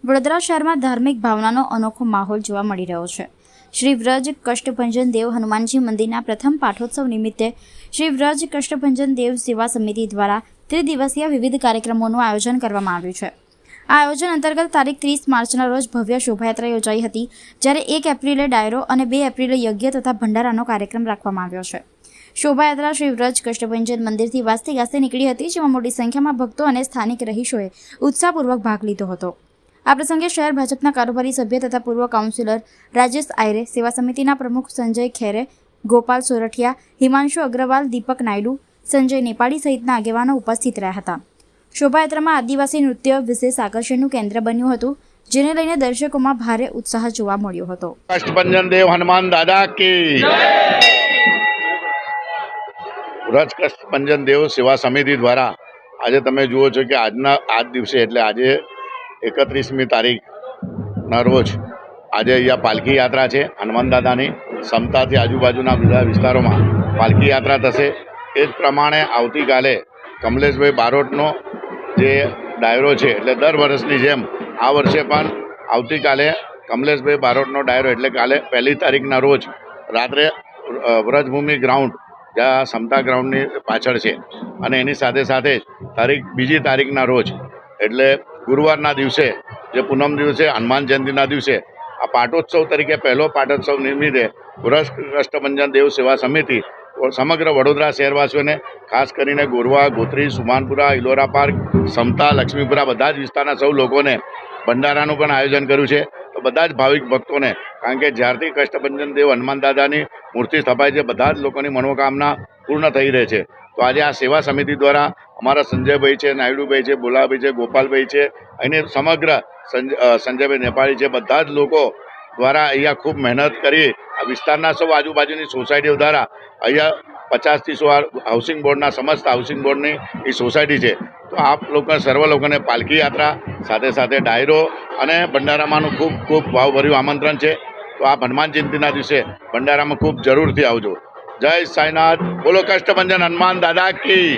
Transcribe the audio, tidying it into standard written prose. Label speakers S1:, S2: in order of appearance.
S1: વડોદરા શહેરમાં ધાર્મિક ભાવનાનો અનોખો માહોલ જોવા મળી રહ્યો છે। શ્રી વ્રજ કષ્ટભંજન દેવ હનુમાનજી મંદિરના પ્રથમ પાઠોત્સવ નિમિત્તે શ્રી વ્રજ કષ્ટભંજન દેવ સેવા સમિતિ દ્વારા ત્રિદિવસીય વિવિધ કાર્યક્રમોનું આયોજન કરવામાં આવ્યું છે। આ આયોજન અંતર્ગત તારીખ 30 માર્ચના રોજ ભવ્ય શોભાયાત્રા યોજાઈ હતી, જ્યારે 1 એપ્રિલે ડાયરો અને 2 એપ્રિલે યજ્ઞ તથા ભંડારાનો કાર્યક્રમ રાખવામાં આવ્યો છે। શોભાયાત્રા શ્રી વ્રજ કષ્ટભંજન મંદિરથી વાસ્તે ગાસ્તે નીકળી હતી, જેમાં મોટી સંખ્યામાં ભક્તો અને સ્થાનિક રહીશોએ ઉત્સાહપૂર્વક ભાગ લીધો હતો। આ પ્રસંગે શહેર ભાજપના કારોબારી સભ્ય તથા પૂર્વ કાઉન્સિલર રાજેશ આયરે, સેવા સમિતિના પ્રમુખ સંજય ખેરે, ગોપાલ સોરઠિયા, હિમાંશુ અગ્રવાલ, દીપક નાયડુ, સંજય નેપાળી સહિતના આગેવાનો ઉપસ્થિત રહ્યા હતા। શોભાયાત્રામાં આદિવાસી નૃત્ય વિશેષ આકર્ષણનું કેન્દ્ર બન્યું હતું, જેને લઈને દર્શકોમાં ભારે ઉત્સાહ જોવા મળ્યો હતો।
S2: કષ્ટભંજન દેવ હનુમાન દાદા કી વ્રજ કષ્ટભંજન દેવ સેવા સમિતિ દ્વારા આજે તમે જુઓ છો કે આજ દિવસે એટલે આજે 31મી તારીખના રોજ આજે અહીંયા પાલખી યાત્રા છે હનુમાન દાદાની। સમતાથી આજુબાજુના બધા વિસ્તારોમાં પાલખી યાત્રા થશે। એ જ પ્રમાણે આવતીકાલે કમલેશભાઈ બારોટનો જે ડાયરો છે, એટલે દર વર્ષની જેમ આ વર્ષે પણ આવતીકાલે કમલેશભાઈ બારોટનો ડાયરો એટલે કાલે 1લી તારીખના રોજ રાત્રે વ્રજભૂમિ ગ્રાઉન્ડ, જ્યાં સમતા ગ્રાઉન્ડની પાછળ છે, અને એની સાથે સાથે તારીખ 2જી તારીખના રોજ એટલે ગુરુવારના દિવસે, જે પૂનમ દિવસે હનુમાન જયંતિના દિવસે આ પાટોત્સવ તરીકે પહેલો પાટોત્સવ નિમિત્તે વ્રજ કષ્ટભંજન દેવ સેવા સમિતિ સમગ્ર વડોદરા શહેરવાસીઓને, ખાસ કરીને ગોરવા, ગોત્રી, સુમાનપુરા, ઇલોરા પાર્ક, સમતા, લક્ષ્મીપુરા બધા જ વિસ્તારના સૌ લોકોને ભંડારાનું પણ આયોજન કર્યું છે। તો બધા જ ભાવિક ભક્તોને, કારણ કે જ્યારથી કષ્ટભંજન દેવ હનુમાન દાદાની મૂર્તિ સ્થપાય છે, બધા જ લોકોની મનોકામના પૂર્ણ થઈ રહે છે। તો આજે આ સેવા સમિતિ દ્વારા અમારા સંજયભાઈ છે, નાયડુભાઈ છે, બોલાભાઈ છે, ગોપાલભાઈ છે, અને સમગ્ર સંજયભાઈ નેપાળી છે, બધા જ લોકો દ્વારા અહીંયા ખૂબ મહેનત કરી આ વિસ્તારના સૌ આજુબાજુની સોસાયટીઓ દ્વારા અહીંયા 50થી 100 હાઉસિંગ બોર્ડના સમસ્ત હાઉસિંગ બોર્ડની એ સોસાયટી છે। તો આપ લોકો સર્વ લોકોને પાલખી યાત્રા સાથે સાથે ડાયરો અને ભંડારામાંનું ખૂબ ખૂબ ભાવભર્યું આમંત્રણ છે। તો આપ હનુમાન જયંતિના દિવસે ભંડારામાં ખૂબ જરૂરથી આવજો। જય સાંઈનાથ, બોલો કષ્ટભંજન હનુમાન દાદા કી।